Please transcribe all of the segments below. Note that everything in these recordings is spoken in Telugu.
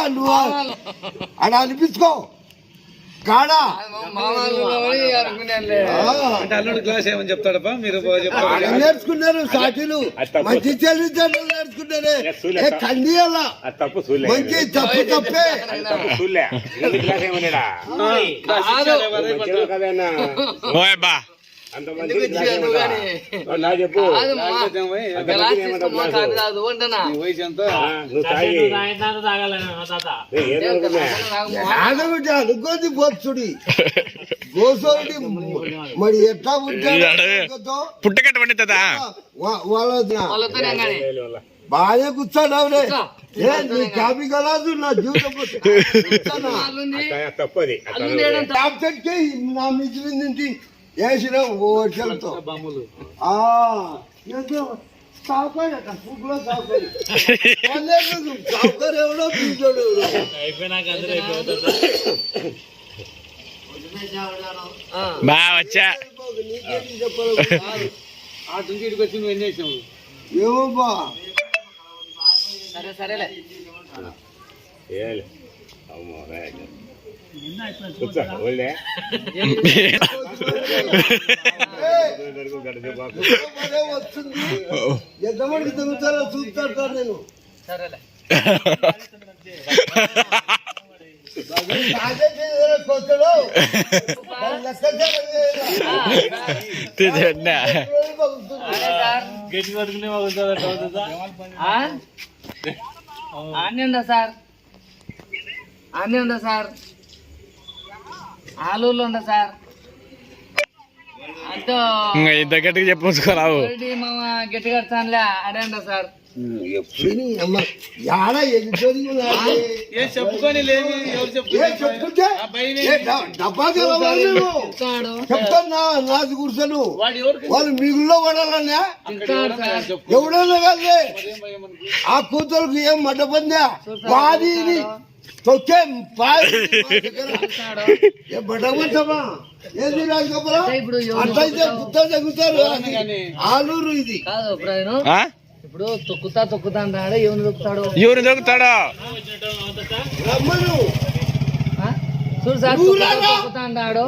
నువ్వు అలా అనిపించుకో కాడా అల్లుడు క్లాస్ ఏమని చెప్తాడప్ప మీరు నేర్చుకున్నారు సాటిలు మంచి చెల్లిదండ్రులు నేర్చుకున్నారే కండి అలా మంచి తప్పు తప్పే చెప్పు అనుకోది బొచ్చుడి గోసోడి మరి ఎట్లా పుట్టకట్ట పండితుందా బాగా కూర్చోడావు నీ కాపీ కలదు నా జీవితం నా మించి వేసిన ఓటలతో సావుకారట ఫుడ్లో సావుకారు ఎవడో పీచోడు బాగా వచ్చా ఇటుకి వచ్చి నువ్వు ఎన్ని చేసావు ఏమో బా సరే సరేలే వస్తుంది ఎంతమందికి తిరుగుతారో చూస్తాను నేను అన్నీ ఉందా సార్ ఆలూరులో ఉందా సార్ అంటూ ఇంత గట్టిగా చెప్పుకోరావు మామ గట్టి కడతానులే అడే ఉందా సార్ చెప్పుకొని లేదు చెప్తాను నాది కూర్చొని వాళ్ళు మిగుల్లో పడాలన్నా ఎవడన్నా కాదు ఆ కూతురుకు ఏం మడ్డ పొందా వాది తొక్కే బట్టమంటామా ఏది రాకపోరా అట్లయితే గుత్త తగ్గుతారు ఆలూరు ఇది ఇప్పుడు తొక్కుతా అంటాడు ఎవరు దొక్కుతాడు రమ్మను చూడు సార్ తొక్కుతా అంటాడు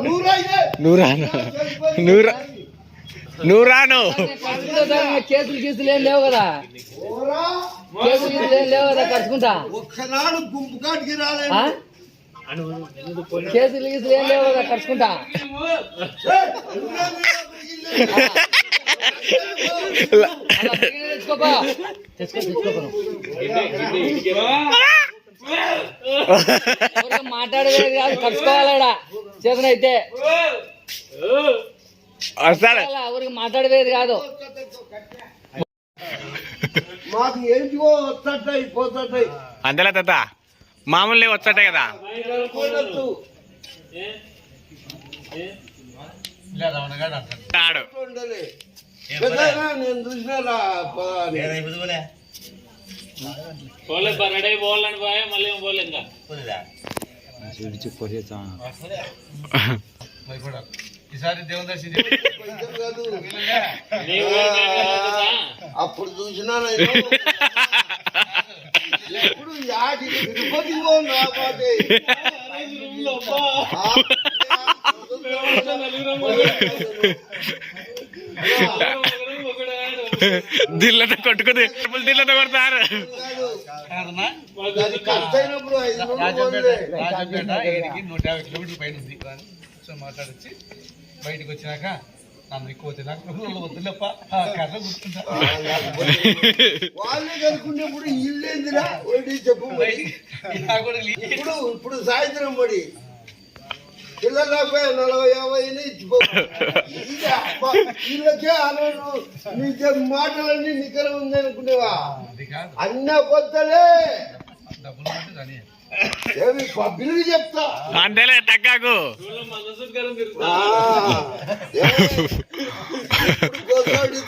నూరాను కేసులు గీసులు ఏం లేవు కదా కడుచుకుంటా ఒక్కనాడు గుంపు కాటికి రాలేదు కేసులు గీసులు ఏం లేవు కదా కడుచుకుంటా మాట్లాడేది కాదు కలుసుకోవాలా చేతనైతే ఊరికి మాట్లాడేది కాదు మాకు ఏంటివో వస్తాయి పోతాయి అంతేలా తాత మామూలు వచ్చాయి కదా నేను చూసినా ఈసారి దేవుని దర్శనం అప్పుడు చూసినా ఎప్పుడు యాటి తిరుపతి రాబోతే దిల్లతో కొట్టుకుని దిల్లతో కొడతారు కష్టమైనప్పుడు 150 కిలోమీటర్ల పైన ఉంది సో మాట్లాడొచ్చి బయటకు వచ్చినాక నన్ను ఎక్కువ నాకు వద్దులేప్ప కథ గుర్తుంటా వాళ్ళే కనుక్కున్నప్పుడు ఇల్లేందిరా చెప్పు ఇప్పుడు సాయంత్రం పడి పిల్లలు 40-50 ఇచ్చిపో వీళ్ళకే అను నీ మాటలన్నీ నికర ఉంది అనుకునేవా అన్న పొద్దులే ఏమి పబ్బిలికి చెప్తా అంతేలే తగ్గాకు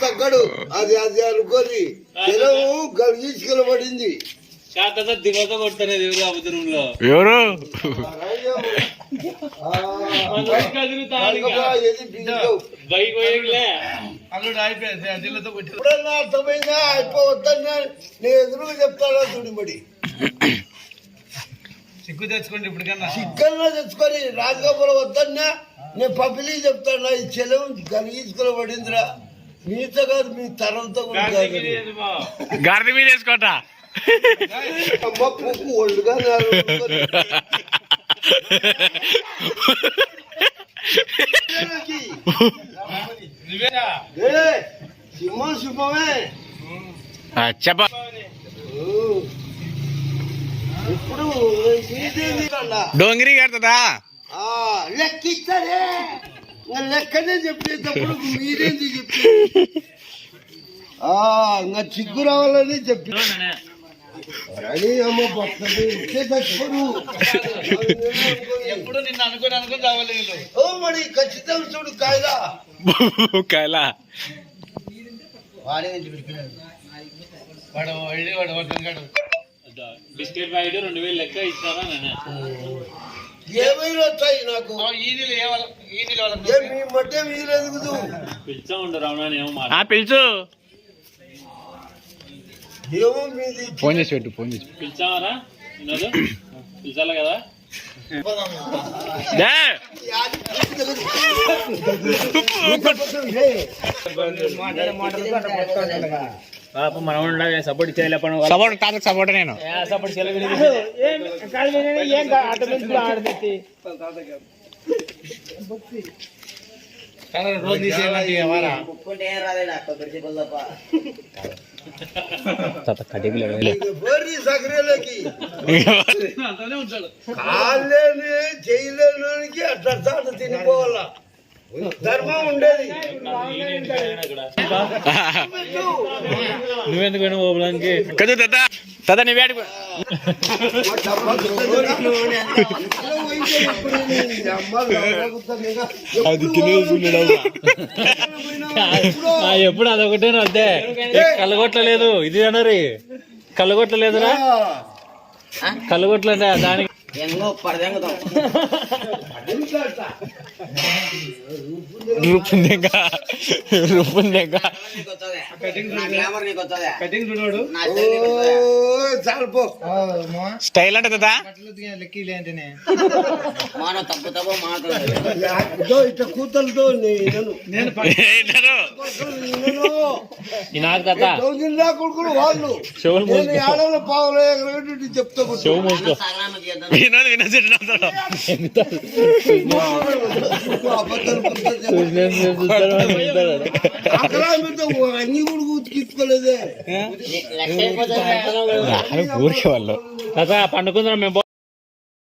తగ్గడు అది అనుకొని తెలవు గీసుకెళ్ళబడింది ఎవరు అల్లుడు అయిపోయింది దిల్లతో కొట్టి ఎప్పుడన్నా అర్థమైందా అయిపోవద్దన్నా నేను ఎదురుగా చెప్తాడా చూడిబడి సిగ్గు తెచ్చుకోండి ఇప్పటికన్నా చిక్కన్నా తెచ్చుకొని రాజగోపురం వద్దన్నా నేను పబ్లిక్ చెప్తాను ఈ చెలవు కలిగించుకుని పడిందిరా మీతో కాదు మీ తరంతో కూడా కాదు. గాడిద మీద వేసుకోట అమ్మ పువ్వు ఒళ్ళుగా సింహం సింహమే చెప్ప ఇప్పుడు మీదేంది అన్నా? డోంగిరి కడతా లెక్కిస్తారే ఇంకా లెక్కనే చెప్పేటప్పుడు మీరేంది చెప్పి ఇంకా చిగ్గు రావాలని చెప్పి అని అమ్మ పక్కన ఇచ్చే చచ్చిపోరు ఎప్పుడు నిన్ను అనుకుని రావాలి వీళ్ళు ఓ మరి ఖచ్చితంగా చూడు కాయలా కాయలా వాడే వాడు వాడు బిస్కెట్ ప్యాకెట్ 2000 లెక్క ఇస్తారా ఏమైనా వచ్చాయి నాకు ఈ నీళ్ళు ఏ వాళ్ళ ఈ నీళ్ళు వాళ్ళకి ఏ మీ మధ్య మీరు ఎదుగుదు పిలిచా ఉండు రమణ ఏమో పిలుచు ఏమో మీది ఫోన్ చేసి పెట్టు ఫోన్ చేసి పిలిచావరా వినోదు పిలిచాలి కదా మనం సపోర్ట్ చేయలే సపోర్ట్ కాదు సపోర్ట్ నేను సపోర్ట్ రోజు తీసేయాలంటే వారా బోర్రి సగరేలోకి అంతానే ఉంటాడు కాళ్ళని చేయలేనికి అట్లా తినిపోవాలా ధర్మం ఉండేది నువ్వెందుకు పోయినా ఓపడానికి కదు తాత తాత నీ వేడి ఎప్పుడు అదొకటే అంతే కళ్ళగొట్టలేదు ఇది అన్నరి కళ్ళగొట్టలేదురా కళ్ళగొట్టలేదా దానికి రూపుందేగా కటింగ్ చూడవాడు చాలుపో స్టైల్ అంటే తాత ఇట్లా కూతలతో నేను నాకు తాత జిల్లా కొడుకులు వాళ్ళు చెవులు నేను ఏడలో పావులు ఎగరగొట్టి చెప్తా చెవు మూసుకో వినోద్ వినోద్ అన్ని కూడా ఉతికించుకోలేదే ఊరికే వాళ్ళు తాత పండుకుందాం మేము